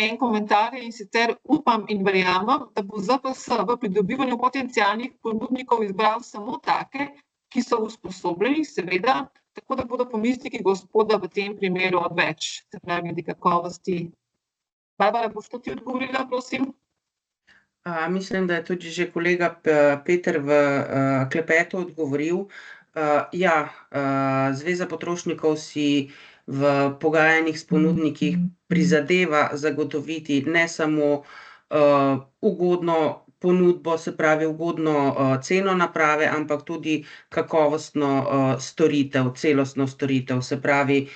En komentar je, in sicer upam in verjamem, da bo ZPS v pridobivanju potencialnih ponudnikov izbral samo take, ki so usposobljeni, seveda, tako da bodo pomisleki gospoda v tem primeru odveč. Se pravi, glede kakovosti. Barbara, boš to ti odgovorila, prosim? Mislim, da je tudi že kolega Peter v klepetu odgovoril. Zveza potrošnikov si v pogajanjih s ponudniki prizadeva zagotoviti ne samo ugodno ponudbo, se pravi ugodno ceno naprave, ampak tudi kakovostno storitev, celostno storitev, se pravi,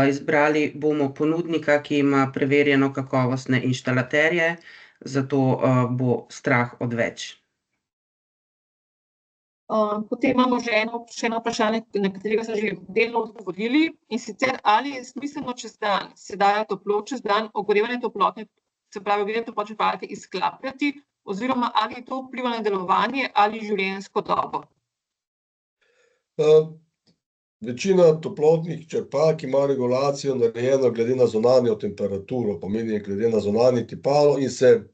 izbrali bomo ponudnika, ki ima preverjeno kakovostne inštalaterje, zato bo strah odveč. Potem imamo še eno vprašanje, na katerega ste že delno odgovorili, in sicer, ali je smiselno čez dan, se daje toplo čez dan, ogrevanje toplotne, se pravi ogrevanje toplotne črpalke izklapljati, oziroma ali to vpliva na delovanje ali življenjsko dobo? Večina toplotnih črpalk ima regulacijo narejeno glede na zunanjo temperaturo, pomeni glede na zunanji tipalo in se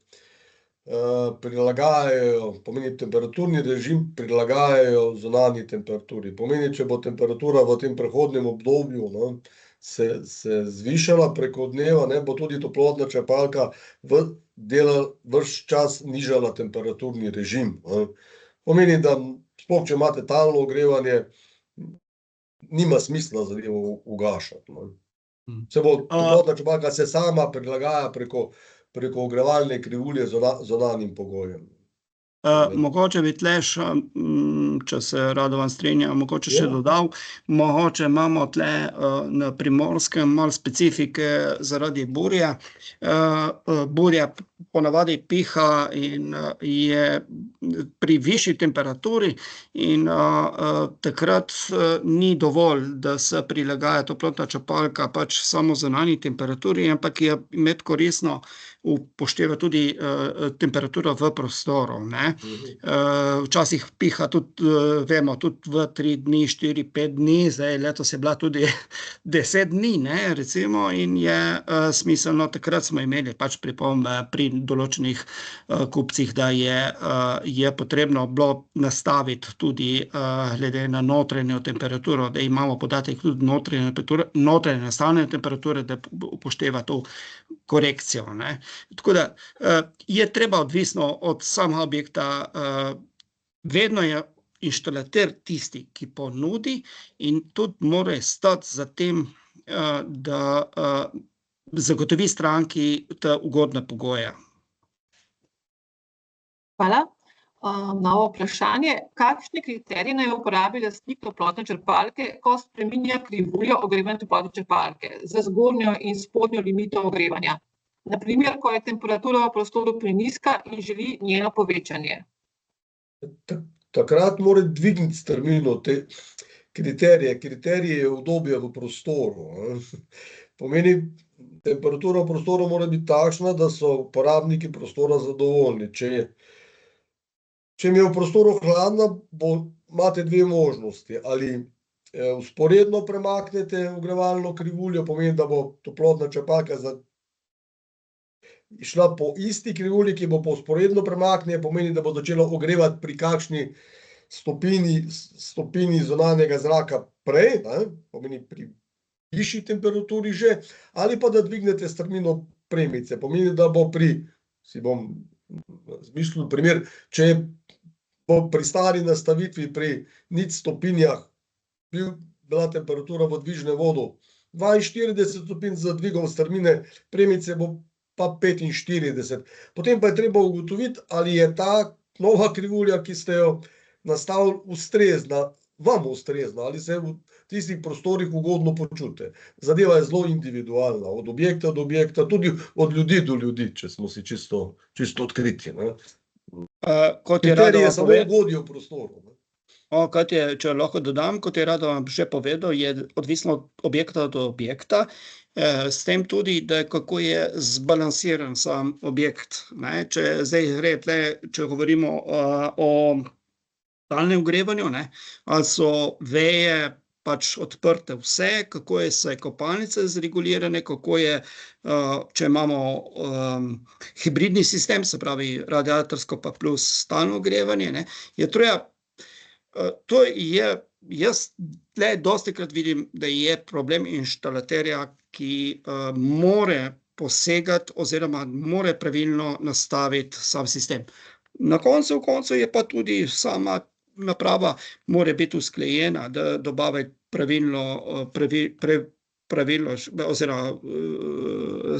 prilagajajo, pomeni temperaturni režim prilagajajo zunanji temperaturi. Pomeni, če bo temperatura v tem prehodnem obdobju se zvišala preko dneva, bo tudi toplotna črpalka ves čas nižala temperaturni režim. Pomeni, da sploh, če imate talno ogrevanje, nima smisla zadevo ugašati. Toplotna črpalka se sama prilagaja preko ogrevalne krivulje zunanjim pogojem. Mogoče bi tle še, če se Radovan strinja, mogoče še dodal, mogoče imamo tle na Primorskem malo specifike zaradi burje. Burja ponavadi piha in je pri višji temperaturi in takrat ni dovolj, da se prilagaja toplotna črpalka pač samo zunanji temperaturi, ampak je imeti koristno upošteva tudi temperaturo v prostoru, ne. Včasih piha tudi, vemo, tudi v 3 dni, 4, 5 dni, zdaj letos je bila tudi 10 dni, ne, recimo, in je smiselno, takrat smo imeli pač pripombe pri določenih kupcih, da je potrebno bilo nastaviti tudi glede na notranjo temperaturo, da imamo podatek tudi notranje nastavljene temperature, da upošteva to korekcijo, ne. Tako da je treba odvisno od samega objekta, vedno je inštalater tisti, ki ponudi in tudi mora stati za tem, da zagotovi stranki te ugodne pogoje. Hvala. Novo vprašanje. Kakšne kriterije naj uporabi lastnik toplotne črpalke, ko spreminja krivuljo ogrevanja toplotne črpalke za zgornjo in spodnjo limito ogrevanja? Na primer, ko je temperatura v prostoru prenizka in želi njeno povečanje. Takrat mora dvigniti strmino te kriterije. Kriterij je udobje v prostoru. Pomeni, temperatura v prostoru mora biti takšna, da so uporabniki prostora zadovoljni. Če mi je v prostoru hladno, imate dve možnosti. Ali vzporedno premaknete ogrevalno krivuljo, pomeni, da bo toplotna črpalka šla po isti krivulji, ki bo vzporedno premaknjena, pomeni, da bo začela ogrevati pri kakšni stopinji zunanjega zraka prej, pomeni pri višji temperaturi že, ali pa da dvignete strmino premice, pomeni, da bo si bom zmislil primer, če bo pri stari nastavitvi pri 0 stopinjah bila temperatura v dvižnem vodu 42 stopinj, z dvigom strmine premice bo pa 45. Potem pa je treba ugotoviti, ali je ta nova krivulja, ki ste jo nastavili, ustrezna, vam ustrezna, ali se v tistih prostorih ugodno počutite. Zadeva je zelo individualna, od objekta do objekta, tudi od ljudi do ljudi, če smo si čisto odkriti. Kriterij je samo ugodje v prostoru. Če lahko dodam, kot je Radovan že povedal, je odvisno od objekta do objekta, s tem tudi, da kako je zbalansiran sam objekt, ne. Če zdaj gre tle, če govorimo o talnem ogrevanju, ne, ali so veje pač odprte vse, kako so kopalnice zregulirane, kako je, če imamo hibridni sistem, se pravi radiatorsko pa plus stalno ogrevanje, ne, je treba, to je, jaz tle dostikrat vidim, da je problem inštalaterja, ki more posegati oziroma more pravilno nastaviti sam sistem. Na koncu je pa tudi sama naprava mora biti usklajena, da dobavi pravilno pravilno, oziroma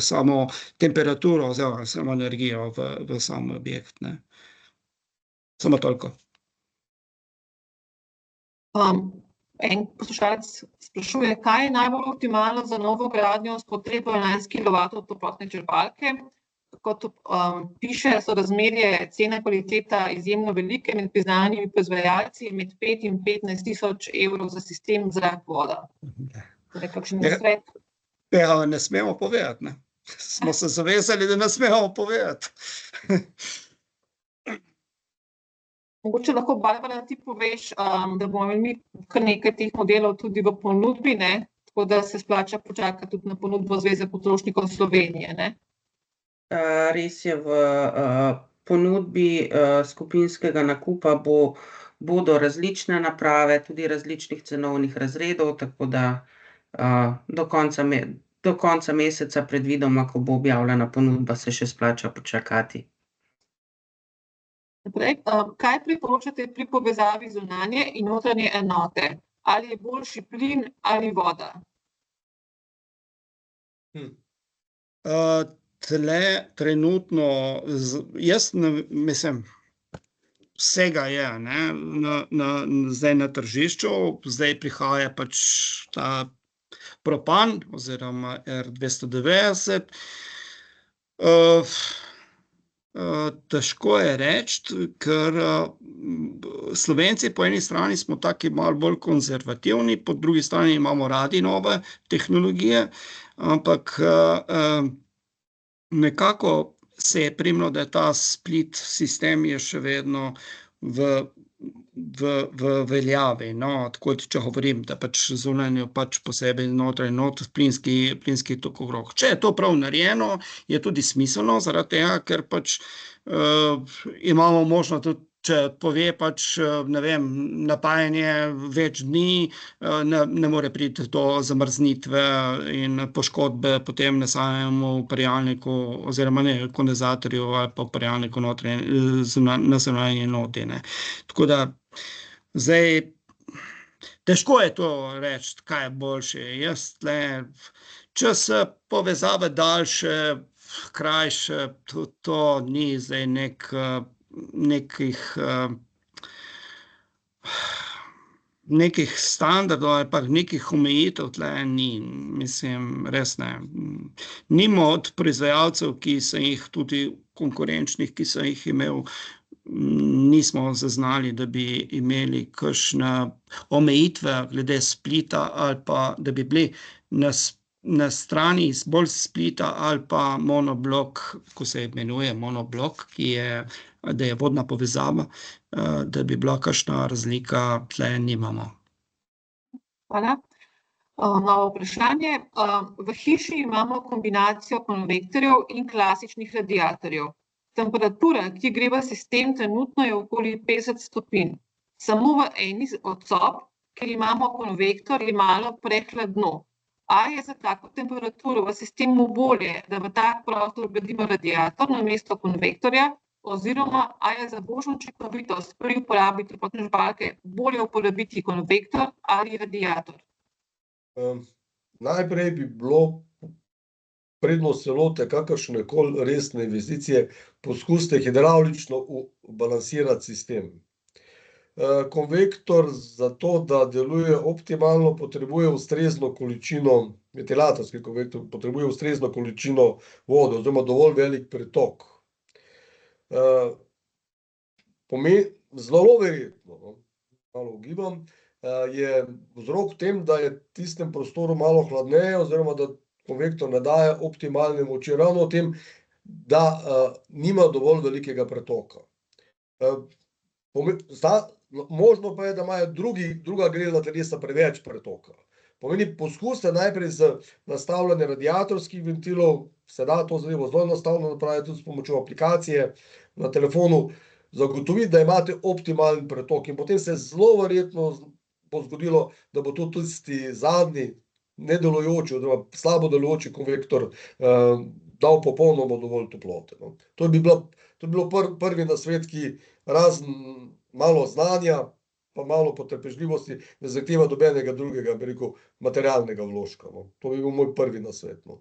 samo temperaturo oziroma samo energijo v sam objekt, ne. Samo toliko. En poslušalec sprašuje, kaj je najbolj optimalno za novo gradnjo s potrebo 11 kilovatov toplotne črpalke? Kot piše, so razmerje cena kvaliteta izjemno velike med priznanimi proizvajalci, med 5 in 15 tisoč evrov za sistem zrak voda. Torej, kakšen nasvet? Ja, ne smemo povedati, ne. Smo se zavezali, da ne smemo povedati. Mogoče lahko, Barbara, ti poveš, da bomo imeli kar nekaj teh modelov tudi v ponudbi, ne? Tako da se splača počakati tudi na ponudbo Zveze potrošnikov Slovenije, ne? Res je, v ponudbi skupinskega nakupa bodo različne naprave, tudi različnih cenovnih razredov, tako da do konca meseca predvidoma, ko bo objavljena ponudba, se še splača počakati. Naprej, kaj priporočate pri povezavi zunanje in notranje enote? Ali je boljši plin ali voda? Tle trenutno, jaz mislim, vsega je, ne, zdaj na tržišču, zdaj prihaja pač ta propan oziroma R290. Težko je reči, ker Slovenci po eni strani smo taki malo bolj konzervativni, po drugi strani imamo radi nove tehnologije, ampak nekako se je primilo, da je ta split sistem je še vedno v veljavi, no, tako če govorim, da pač zunanjo pač posebej not plinski tokokrog. Če je to prav narejeno, je tudi smiselno, zaradi tega, ker pač imamo možnost tudi, če pove pač, ne vem, napajanje več dni, ne more priti do zamrznitve in poškodbe potem na samem uparjalniku oziroma ne, kondenzatorju ali pa uparjalniku na zunanji enoti, ne. Tako da zdaj težko je to reči, kaj je boljše. Jaz tle, če se povezave daljše, krajše, to ni zdaj nekih standardov ali pa nekih omejitev tle ni, mislim, res ne. Nimo od proizvajalcev, ki so jih tudi konkurenčnih, ki so jih imel, nismo zaznali, da bi imeli kakšne omejitve glede splita ali pa, da bi bili na strani bolj splita ali pa monoblok, ko se imenuje monoblok, da je vodna povezava, da bi bila kakšna razlika, tle nimamo. Hvala. Novo vprašanje. V hiši imamo kombinacijo konvektorjev in klasičnih radiatorjev. Temperatura, ki gre v sistem, trenutno je okoli 50 stopinj. Samo v eni od sob, ker imamo konvektor, je malo prehladno. A je za tako temperaturo v sistemu bolje, da v tak prostor vgradimo radiator namesto konvektorja, oziroma a je za boljšo učinkovitost pri uporabi toplotne črpalke bolje uporabiti konvektor ali radiator? Najprej bi bilo prednost se lotite kakršnekoli resne investicije, poskusite hidravlično balansirati sistem. Konvektor za to, da deluje optimalno, potrebuje ustrezno količino, ventilatorski konvektor potrebuje ustrezno količino vode oziroma dovolj velik pretok. Zelo verjetno, malo ugibam, je vzrok v tem, da je v tistem prostoru malo hladneje oziroma da konvektor ne daje optimalne moči, ravno v tem, da nima dovolj velikega pretoka. Možno pa je, da imajo druga grelna telesa preveč pretoka. Pomeni, poskusite najprej z nastavljanjem radiatorskih ventilov, se da to zadevo zelo enostavno napraviti tudi s pomočjo aplikacije na telefonu, zagotoviti, da imate optimalen pretok in potem se zelo verjetno bo zgodilo, da bo tudi tisti zadnji nedelujoči oziroma slabo delujoči konvektor dal popolnoma dovolj toplote, no. To bi bilo prvi nasvet, ki razen malo znanja, pa malo potrpežljivosti, ne zahteva dobenega drugega, bi rekel, materialnega vložka, no. To bi bil moj prvi nasvet, no.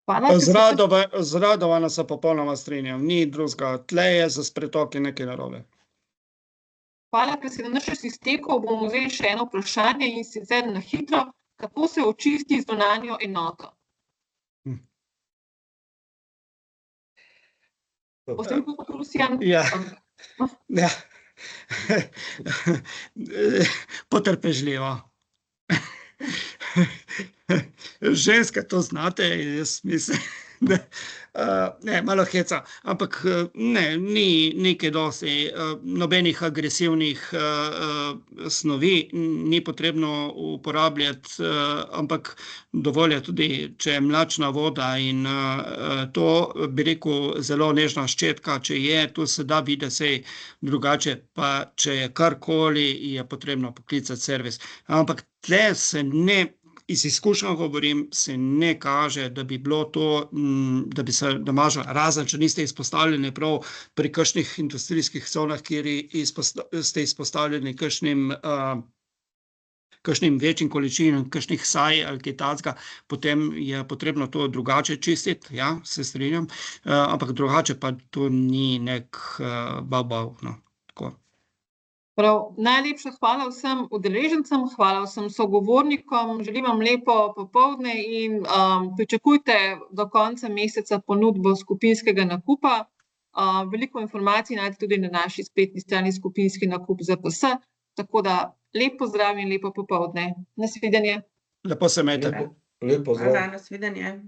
Hvala, Z Radovana se popolnoma strinjam, ni drugega, tle je za pretoki nekaj narobe. Hvala, ker se nam čas iztekel, bomo vzeli še eno vprašanje in sicer na hitro, kako se očisti zunanjo enoto? Boste vi, gospod Rusjan? Ja. Ja. Potrpežljivo. Ženske to znate, jaz mislim, da ne, malo heca, ampak ne, ni kaj dosti, nobenih agresivnih snovi ni potrebno uporabljati, ampak dovolj je tudi, če je mlačna voda in to, bi rekel, zelo nežna ščetka, če je, to se da videti, saj drugače pa, če je karkoli, je potrebno poklicati servis. Ampak tle se ne, iz izkušenj govorim, se ne kaže, da bi bilo to, da bi se namažalo, razen če niste izpostavljeni prav pri kakšnih industrijskih conah, kjer ste izpostavljeni kakšnim večjim količinam, kakšnih saj ali kaj takega, potem je potrebno to drugače čistiti, ja, se strinjam, ampak drugače pa to ni nek bav, no, tako. Prav, najlepša hvala vsem udeležencem, hvala vsem sogovornikom, želim vam lepo popoldne in pričakujte do konca meseca ponudbo skupinskega nakupa. Veliko informacij najdete tudi na naši spletni strani Skupinski nakup ZPS, tako da lep pozdrav in lepo popoldne. Nasvidenje. Lepo se imejte. Lep pozdrav. Hvala, nasvidenje.